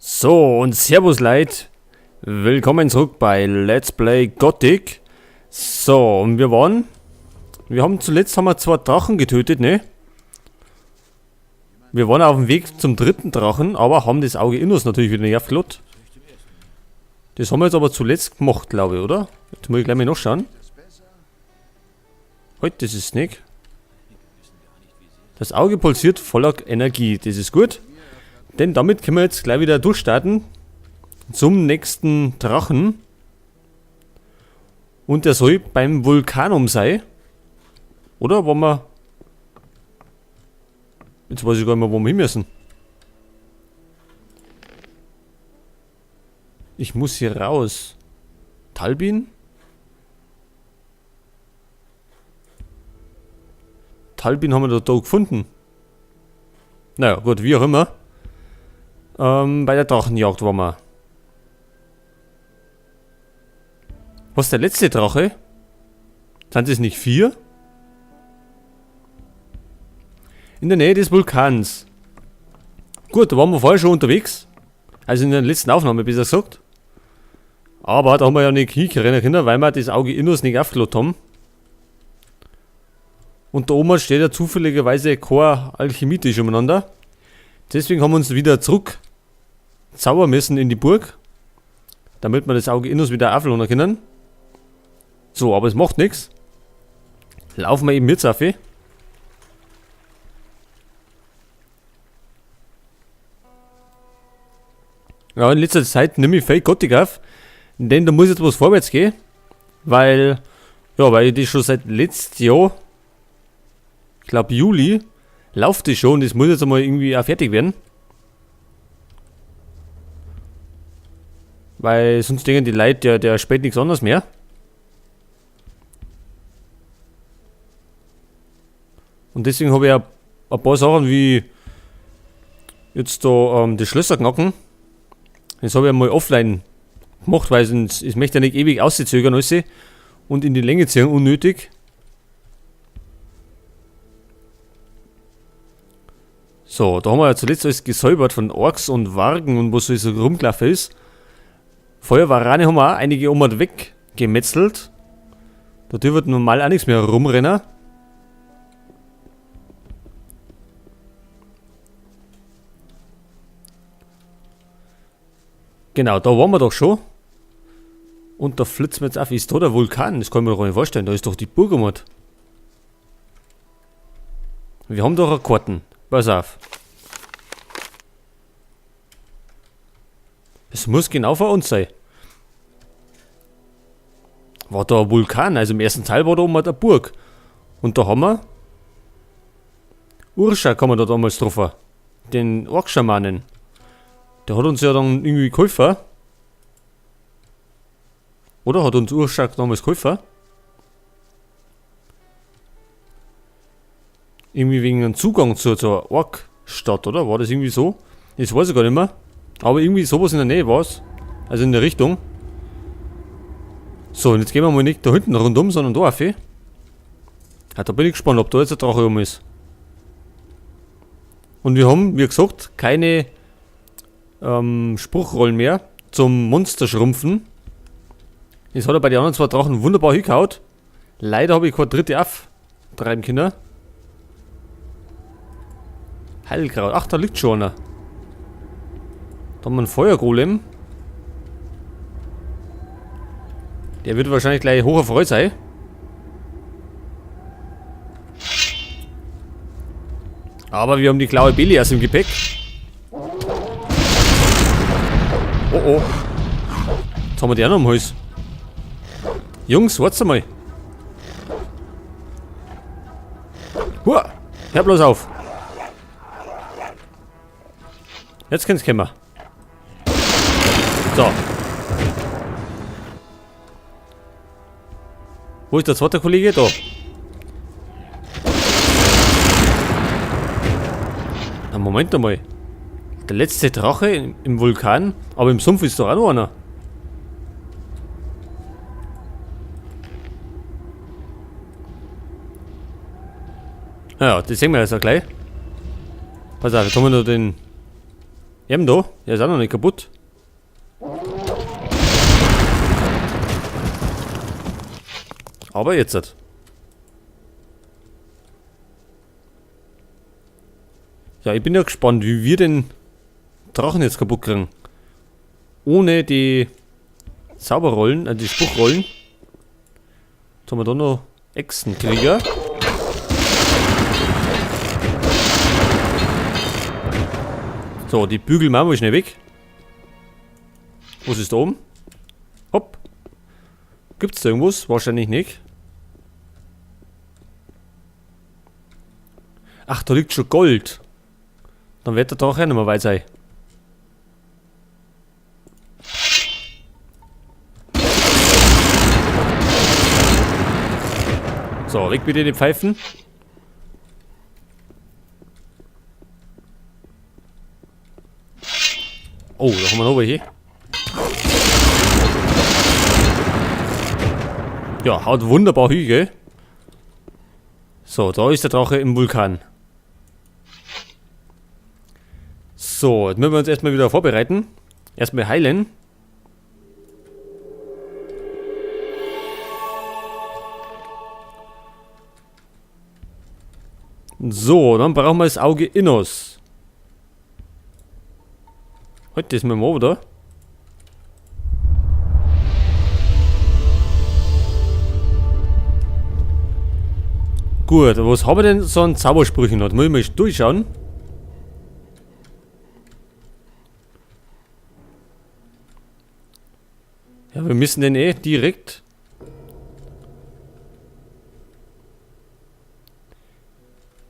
So, und Servus Leute, willkommen zurück bei Let's Play Gothic. So, und wir haben zuletzt zwei Drachen getötet, ne? Wir waren auf dem Weg zum dritten Drachen, aber haben das Auge Innos natürlich wieder nicht aufgelot. Das haben wir jetzt aber zuletzt gemacht, glaube ich, oder? Jetzt muss ich gleich mal nachschauen. Halt, das ist Snake. Das Auge pulsiert voller Energie, das ist gut. Denn damit können wir jetzt gleich wieder durchstarten zum nächsten Drachen. Und der soll beim Vulkanum sein. Oder? Wo wir... Jetzt weiß ich gar nicht mehr, wo wir hin müssen. Ich muss hier raus. Talbin? Talbin haben wir da gefunden. Naja, gut, wie auch immer. Bei der Drachenjagd waren wir. Was ist der letzte Drache? Sind es nicht 4? In der Nähe des Vulkans. Gut, da waren wir vorher schon unterwegs. Also in der letzten Aufnahme, besser gesagt. Aber da haben wir ja nicht hinrennen können, weil wir das Auge Innos nicht aufgelot haben. Und da oben steht ja zufälligerweise kein Alchemietisch umeinander. Deswegen haben wir uns wieder zurück zaubern müssen in die Burg, damit wir das Auge Innos wieder aufladen können. So, aber es macht nichts. Laufen wir eben mit, Safi. Ja, in letzter Zeit nehme ich Fake Gothic auf, denn da muss jetzt was vorwärts gehen, weil ich das schon seit letztem Jahr, ich glaube Juli, läuft das schon und das muss jetzt einmal irgendwie auch fertig werden. Weil sonst denken die Leute, der spielt nichts anderes mehr. Und deswegen habe ich auch ein paar Sachen wie jetzt da die Schlösser knacken. Das habe ich einmal offline gemacht, weil sonst, ich möchte ja nicht ewig auszögern alles und in die Länge ziehen, unnötig. So, da haben wir ja zuletzt alles gesäubert von Orks und Wargen und was so rumgelaufen ist. Feuerwarane haben wir auch einige weggemetzelt. Da wird normal auch nichts mehr rumrennen. Genau, da waren wir doch schon. Und da flitzen wir jetzt auf. Ist da der Vulkan? Das kann ich mir doch gar nicht vorstellen. Da ist doch die Burg gemacht. Wir haben doch eine Karten. Pass auf. Es muss genau vor uns sein. War da ein Vulkan, also im ersten Teil war da oben eine Burg. Und da haben wir Urshak haben wir da damals getroffen. Den Orkschamanen. Der hat uns ja dann irgendwie geholfen. Oder hat uns Urshak damals geholfen? Irgendwie wegen einem Zugang zur Orkstadt, oder? War das irgendwie so? Das weiß ich gar nicht mehr. Aber irgendwie sowas in der Nähe war es. Also in der Richtung. So, und jetzt gehen wir mal nicht da hinten rundum, sondern da auf. Ja, da bin ich gespannt, ob da jetzt ein Drache um ist. Und wir haben, wie gesagt, keine Spruchrollen mehr zum Monsterschrumpfen. Das hat er bei den anderen zwei Drachen wunderbar hingehauen. Leider habe ich keine dritte auftreiben können. Heilkraut. Ach, da liegt schon einer. Da haben wir einen Feuergolem. Der wird wahrscheinlich gleich hoch erfreut sein. Aber wir haben die Klaue Belias im Gepäck. Oh oh. Jetzt haben wir die auch noch am Hals. Jungs, wart's mal. Hua! Hör bloß auf. Jetzt kann's kommen. So. Wo ist der zweite Kollege? Da. Na, Moment einmal. Der letzte Drache im Vulkan, aber im Sumpf ist doch auch noch einer. Ja, das sehen wir jetzt auch gleich. Pass auf, jetzt haben wir noch den Eben da, der ist auch noch nicht kaputt. Aber jetzt hat. Ja, ich bin ja gespannt, wie wir den Drachen jetzt kaputt kriegen. Ohne die Zauberrollen, die Spruchrollen. Jetzt haben wir da noch Echsenkrieger. So, die Bügel machen wir schnell weg. Was ist da oben? Hopp. Gibt's da irgendwas? Wahrscheinlich nicht. Ach, da liegt schon Gold. Dann wird der Drache auch nicht mehr weit sein. So, weg mit den Pfeifen. Oh, da haben wir noch welche. Ja, haut wunderbar hin, gell? So, da ist der Drache im Vulkan. So, jetzt müssen wir uns erstmal wieder vorbereiten. Erstmal heilen. So, dann brauchen wir das Auge Innos. Heute ist mir mal, oder? Gut, was haben wir denn so an Zaubersprüchen noch? Muss ich mal durchschauen. Ja, wir müssen den direkt...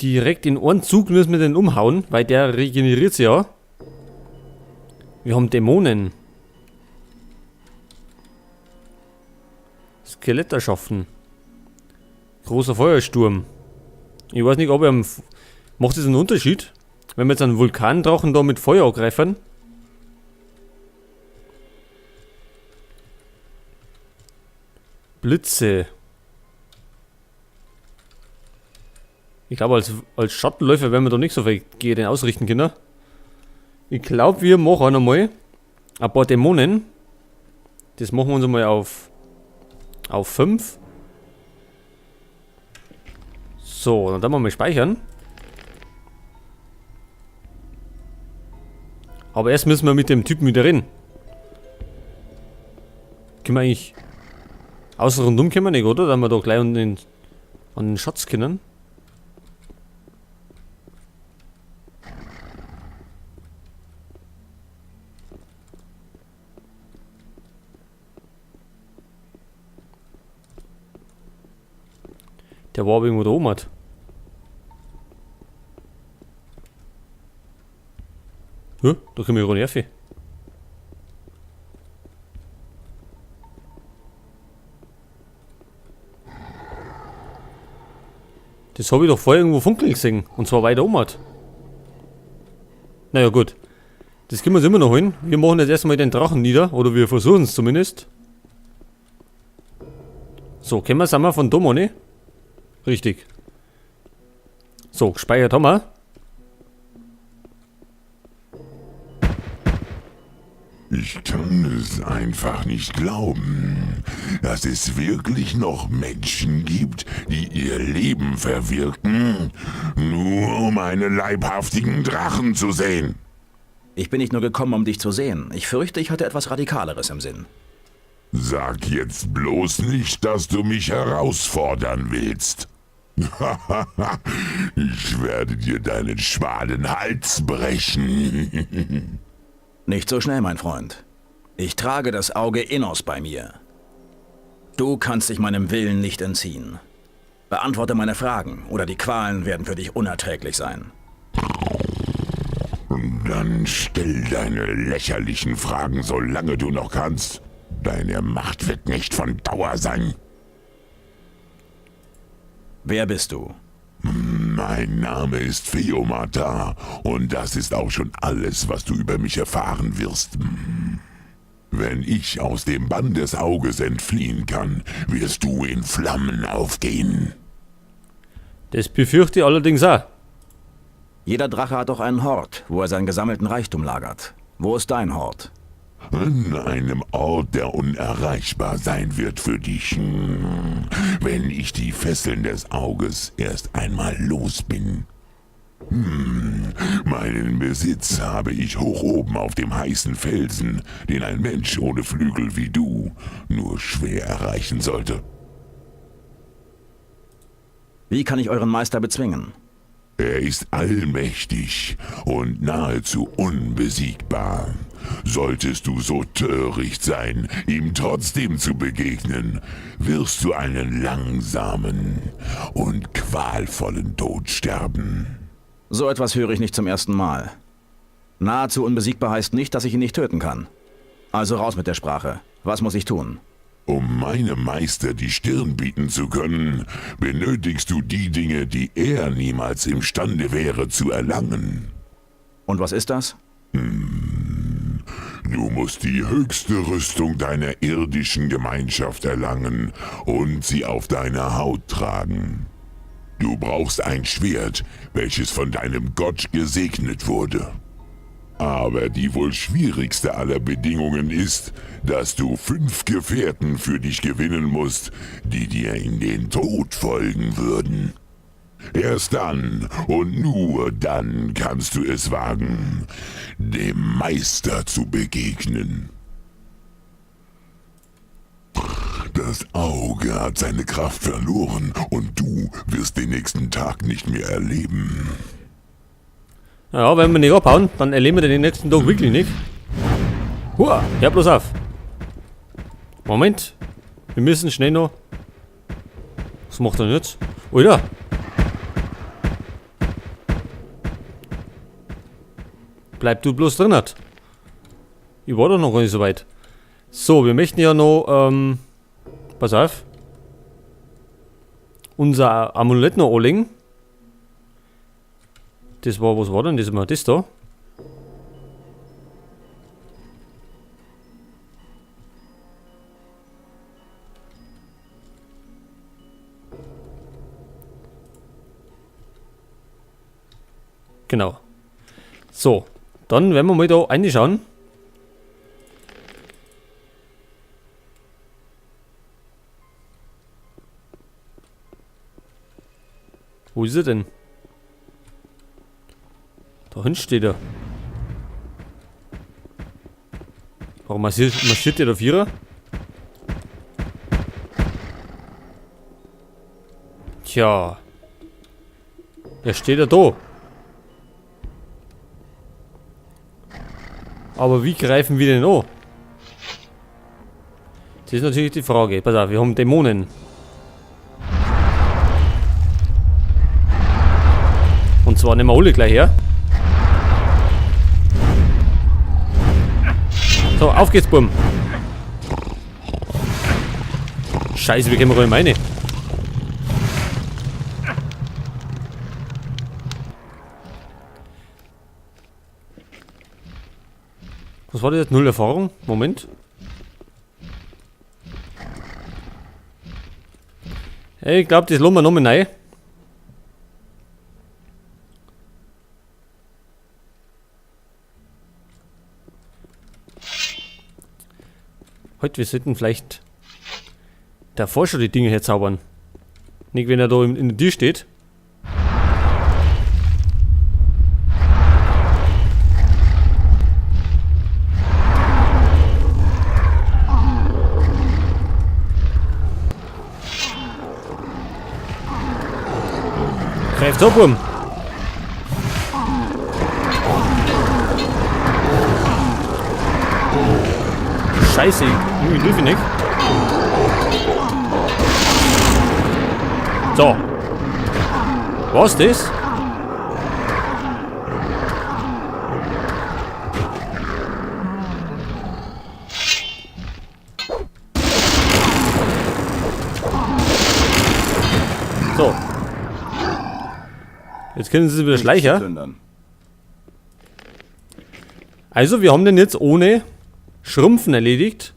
Direkt in einen Zug müssen wir den umhauen, weil der regeneriert sich ja. Wir haben Dämonen. Skelett erschaffen. Großer Feuersturm. Ich weiß nicht, ob er... Macht das einen Unterschied? Wenn wir jetzt einen Vulkandrachen da mit Feuer angreifen? Blitze. Ich glaube, als Schattenläufer werden wir da nicht so viel den ausrichten können. Ich glaube, wir machen einmal ein paar Dämonen. Das machen wir uns einmal auf 5. So, dann wir mal speichern. Aber erst müssen wir mit dem Typen wieder reden. Können wir eigentlich... Außen rundum können wir nicht, oder? Dann wir da gleich an den Schatz können. Der war aber irgendwo da oben. Da können wir ja nerven. Das habe ich doch vorher irgendwo funkeln gesehen. Und zwar weiter oben. Naja, gut. Das können wir uns immer noch holen. Wir machen jetzt erstmal den Drachen nieder. Oder wir versuchen es zumindest. So, können wir es von da, ne? Richtig. So, gespeichert haben wir. Ich kann es einfach nicht glauben, dass es wirklich noch Menschen gibt, die ihr Leben verwirken, nur um einen leibhaftigen Drachen zu sehen. Ich bin nicht nur gekommen, um dich zu sehen. Ich fürchte, ich hatte etwas Radikaleres im Sinn. Sag jetzt bloß nicht, dass du mich herausfordern willst. Ich werde dir deinen schmalen Hals brechen. Nicht so schnell, mein Freund. Ich trage das Auge Innos bei mir. Du kannst dich meinem Willen nicht entziehen. Beantworte meine Fragen, oder die Qualen werden für dich unerträglich sein. Dann stell deine lächerlichen Fragen, solange du noch kannst. Deine Macht wird nicht von Dauer sein. Wer bist du? Mein Name ist Feomata und das ist auch schon alles, was du über mich erfahren wirst. Wenn ich aus dem Bann des Auges entfliehen kann, wirst du in Flammen aufgehen. Das befürchte ich allerdings auch. Jeder Drache hat doch einen Hort, wo er seinen gesammelten Reichtum lagert. Wo ist dein Hort? An einem Ort, der unerreichbar sein wird für dich, wenn ich die Fesseln des Auges erst einmal los bin. Meinen Besitz habe ich hoch oben auf dem heißen Felsen, den ein Mensch ohne Flügel wie du nur schwer erreichen sollte. Wie kann ich euren Meister bezwingen? Er ist allmächtig und nahezu unbesiegbar. Solltest du so töricht sein, ihm trotzdem zu begegnen, wirst du einen langsamen und qualvollen Tod sterben. So etwas höre ich nicht zum ersten Mal. Nahezu unbesiegbar heißt nicht, dass ich ihn nicht töten kann. Also raus mit der Sprache. Was muss ich tun? Um meinem Meister die Stirn bieten zu können, benötigst du die Dinge, die er niemals imstande wäre zu erlangen. Und was ist das? Du musst die höchste Rüstung deiner irdischen Gemeinschaft erlangen und sie auf deiner Haut tragen. Du brauchst ein Schwert, welches von deinem Gott gesegnet wurde. Aber die wohl schwierigste aller Bedingungen ist, dass du 5 Gefährten für dich gewinnen musst, die dir in den Tod folgen würden. Erst dann und nur dann kannst du es wagen, dem Meister zu begegnen. Das Auge hat seine Kraft verloren und du wirst den nächsten Tag nicht mehr erleben. Ja, wenn wir nicht abhauen, dann erleben wir den nächsten Tag wirklich nicht. Hua, ja bloß auf. Moment. Wir müssen schnell noch. Was macht er denn jetzt? Alter. Bleib du bloß drin. Ich war doch noch gar nicht so weit. So, wir möchten ja noch, pass auf. Unser Amulett noch anlegen. Das war, was war denn das immer? Das da? Genau. So, dann werden wir mal da reinschauen. Wo ist er denn? Da hinten steht er. Warum marschiert der da Vierer? Tja. Er steht ja da. Aber wie greifen wir denn an? Das ist natürlich die Frage. Pass auf, wir haben Dämonen. Und zwar nehmen wir alle gleich her. So, auf geht's, Bumm. Scheiße, wie gehen wir rein meine? Was war das jetzt? 0 Erfahrung? Moment. Hey, ich glaube, das lassen wir nochmal rein. Heute, wir sollten vielleicht davor schon die Dinge herzaubern. Nicht, wenn er da in der Tür steht. Greift ab, Bumm. Scheiße, irgendwie hilf ich nicht. So. Was ist das? So. Jetzt können sie wieder Schleicher. Also, wir haben den jetzt ohne Schrumpfen erledigt.